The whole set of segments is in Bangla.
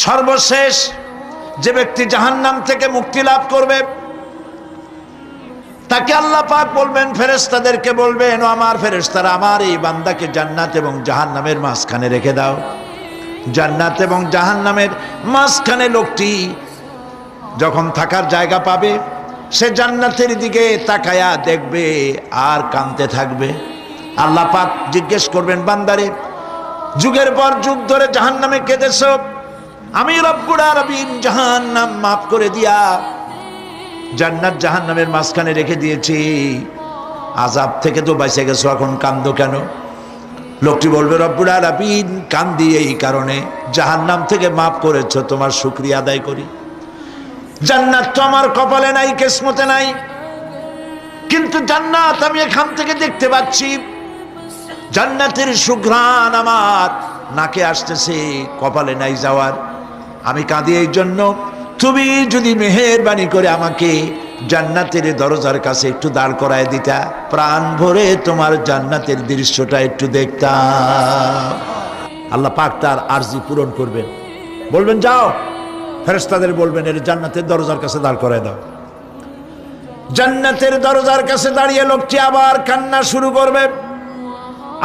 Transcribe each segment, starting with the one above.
সর্বশেষ যে ব্যক্তি জাহান্নাম থেকে মুক্তি লাভ করবে তাকে আল্লাহ পাক বলবেন, ফেরেশতাদেরকে বলবেন, ও আমার ফেরেশতারা, আমার এই বান্দাকে জান্নাত এবং জাহান্নামের মাঝখানে রেখে দাও। জান্নাত এবং জাহান্নামের মাঝখানে লোকটি যখন থাকার জায়গা পাবে, সে জান্নাতের দিকে তাকায়া দেখবে আর কাঁদতে থাকবে। আল্লাহ পাক জিজ্ঞেস করবেন, বান্দারে, যুগের পর যুগ ধরে জাহান্নামে কেঁদেছ, আমি রব্বুল আলামিন জাহান্নাম মাফ করে দিয়া জান্নাত জাহান্নামের মাঝখানে রেখে দিয়েছি, আযাব থেকে তো বেঁচে গেছো, এখন কান্দো কেন? লোকটি বলবে, রব্বুল আলামিন কান্দি এই কারণে, জাহান্নাম থেকে মাফ করেছো, তোমার শুকরিয়া আদায় করি। জান্নাত তো আমার কপালে নাই, কিসমতে নাই, কিন্তু জান্নাত আমি এখান থেকে দেখতে পাচ্ছি, জান্নাতের সুঘ্রাণ আমার নাকে আসতেছে, কপালে নাই যাওয়ার। আমি কাঁদি এই জন্য, তুমি যদি মেহেরবানি করে আমাকে জান্নাতের দরজার কাছে একটু দাঁড় করায় দিতা, প্রাণ ভরে তোমার জান্নাতের দৃশ্যটা একটু দেখতাম। আল্লাহ পাক তার আরজি পূরণ করবেন, বলবেন, যাও, ফেরেশতাদের বলবেন, এর জান্নাতের দরজার কাছে দাঁড় করায় দাও। জান্নাতের দরজার কাছে দাঁড়িয়ে লোকটি আবার কান্না শুরু করবে।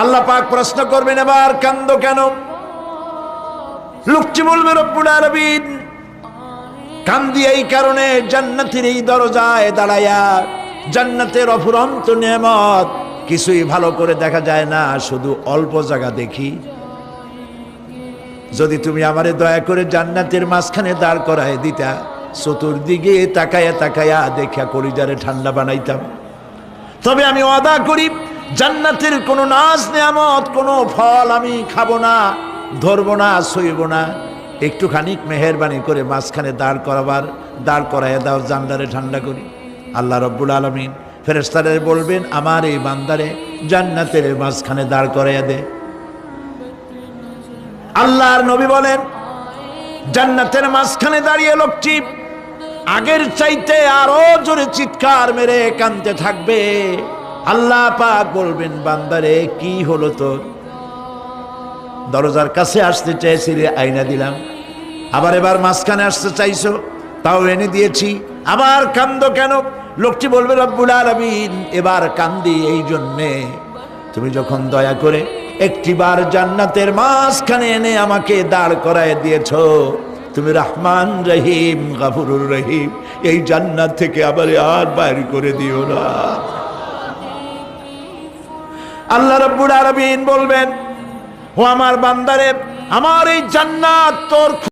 আল্লাহ পাক প্রশ্ন করবেন, এবার কান্দো কেন? লোকটি বলবে, রব্বুল আলামিন কান্দি এই কারণে, জান্নাতের এই দরজায় দাঁড়ায়া জান্নাতের অফুরন্ত নেয়ামত কিছুই ভালো করে দেখা যায় না, শুধু অল্প জায়গা দেখি। যদি তুমি আমারে দয়া করে জান্নাতের মাঝখানে দাঁড় করায় দিতা, চতুর্দিকে তাকায়া তাকায়া দেখা কলিজারে ঠান্ডা বানাইতাম। তবে আমি ওয়াদা করি, জান্নাতের কোনো নাজ নেয়ামত, কোনো ফল আমি খাবো না, ধরবো না, সইব না। একটুখানি মেহেরবানি করে মাঝখানে দাঁড় করাইয়া দাও, জান্নারে ঠান্ডা করি। আল্লাহ রব্বুল আলামিন ফেরেশতাদের বলবেন, আমার এই বান্দারে জান্নাতের মাঝখানে দাঁড় করাইয়া দে। আল্লাহর নবী বলেন, জান্নাতের মাঝখানে দাঁড়িয়ে লোকটি আগের চাইতে আরো জোরে চিৎকার মেরে কাঁদতে থাকবে। আল্লাহ পাক বলবেন, বান্দারে কি হলো তোর? দরজার কাছে আসতে চাইছিলে, আইনা দিলাম। আবার এবার মাঝখানে আসতে চাইছো, তাও এনে দিয়েছি, আবার কান্দো কেন? লোকটি বলবে, রব্বুল আলামিন এবার কান্দি এই জন্যে, তুমি যখন দয়া করে একটিবার জান্নাতের মাঝখানে এনে আমাকে দাঁড় করায় দিয়েছ, তুমি রহমান রহিম গফুরুর রহিম, এই জান্নাত থেকে আবার আর বাইর করে দিও না। আল্লাহ রাব্বুল আলামিন বলবেন, ও আমার বান্দারে, আমার এই জান্নাত তোর